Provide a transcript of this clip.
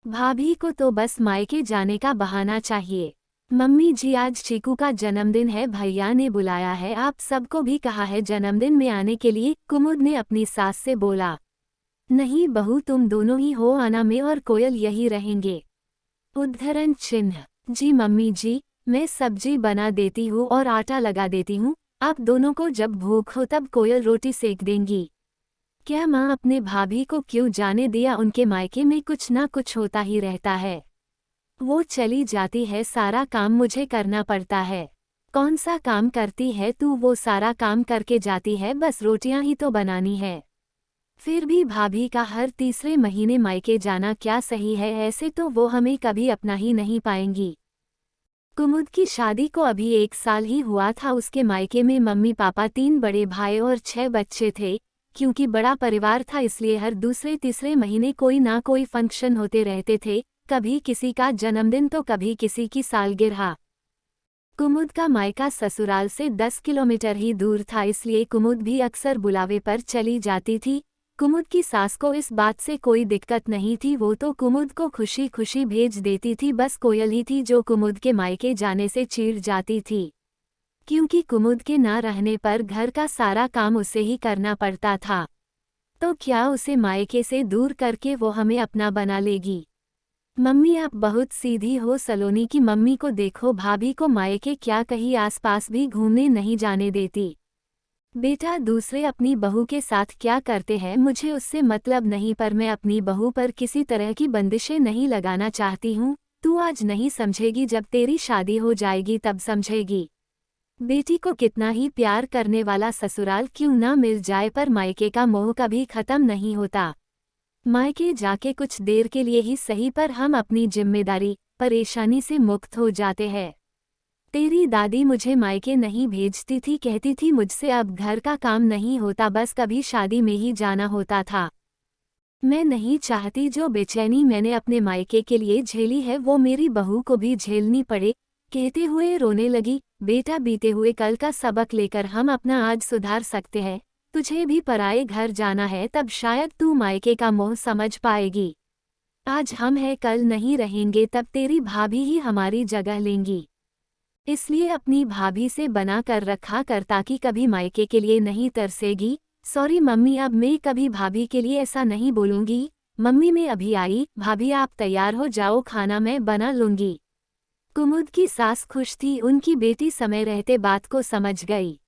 भाभी को तो बस मायके जाने का बहाना चाहिए। मम्मी जी आज चीकू का जन्मदिन है, भैया ने बुलाया है, आप सबको भी कहा है जन्मदिन में आने के लिए, कुमुद ने अपनी सास से बोला। नहीं बहू, तुम दोनों ही हो आना, में और कोयल यही रहेंगे। उद्धरण चिन्ह। जी मम्मी जी, मैं सब्जी बना देती हूँ और आटा लगा देती हूँ, आप दोनों को जब भूख हो तब कोयल रोटी सेक देंगी। क्या माँ अपने भाभी को क्यों जाने दिया, उनके मायके में कुछ ना कुछ होता ही रहता है। वो चली जाती है, सारा काम मुझे करना पड़ता है। कौन सा काम करती है तू, वो सारा काम करके जाती है, बस रोटियां ही तो बनानी है। फिर भी भाभी का हर तीसरे महीने मायके जाना क्या सही है, ऐसे तो वो हमें कभी अपना ही नहीं पाएंगी। कुमुद की शादी को अभी 1 साल ही हुआ था, उसके मायके में मम्मी पापा, 3 बड़े भाई और 6 बच्चे थे। क्योंकि बड़ा परिवार था इसलिए हर दूसरे तीसरे महीने कोई ना कोई फंक्शन होते रहते थे, कभी किसी का जन्मदिन तो कभी किसी की सालगिरह। कुमुद का मायका ससुराल से 10 किलोमीटर ही दूर था, इसलिए कुमुद भी अक्सर बुलावे पर चली जाती थी। कुमुद की सास को इस बात से कोई दिक्कत नहीं थी, वो तो कुमुद को खुशी खुशी भेज देती थी, बस कोयल ही थी जो कुमुद के मायके जाने से चिढ़ जाती थी। क्योंकि कुमुद के ना रहने पर घर का सारा काम उसे ही करना पड़ता था, तो क्या उसे मायके से दूर करके वो हमें अपना बना लेगी। मम्मी आप बहुत सीधी हो, सलोनी की मम्मी को देखो, भाभी को मायके क्या कहीं आसपास भी घूमने नहीं जाने देती। बेटा दूसरे अपनी बहू के साथ क्या करते हैं मुझे उससे मतलब नहीं, पर मैं अपनी बहू पर किसी तरह की बंदिशें नहीं लगाना चाहती हूँ। तू आज नहीं समझेगी, जब तेरी शादी हो जाएगी तब समझेगी। बेटी को कितना ही प्यार करने वाला ससुराल क्यों ना मिल जाए, पर मायके का मोह कभी खत्म नहीं होता। मायके जाके कुछ देर के लिए ही सही, पर हम अपनी जिम्मेदारी परेशानी से मुक्त हो जाते हैं। तेरी दादी मुझे मायके नहीं भेजती थी, कहती थी मुझसे अब घर का काम नहीं होता, बस कभी शादी में ही जाना होता था। मैं नहीं चाहती जो बेचैनी मैंने अपने मायके के लिए झेली है वो मेरी बहू को भी झेलनी पड़े। कहते हुए रोने लगी। बेटा बीते हुए कल का सबक लेकर हम अपना आज सुधार सकते हैं। तुझे भी पराए घर जाना है, तब शायद तू मायके का मोह समझ पाएगी। आज हम हैं कल नहीं रहेंगे, तब तेरी भाभी ही हमारी जगह लेंगी। इसलिए अपनी भाभी से बना कर रखा कर, ताकि कभी मायके के लिए नहीं तरसेगी। सॉरी मम्मी, अब मैं कभी भाभी के लिए ऐसा नहीं बोलूंगी। मम्मी मैं अभी आई, भाभी आप तैयार हो जाओ, खाना मैं बना लूंगी। कुमुद की सास खुश थी, उनकी बेटी समय रहते बात को समझ गई।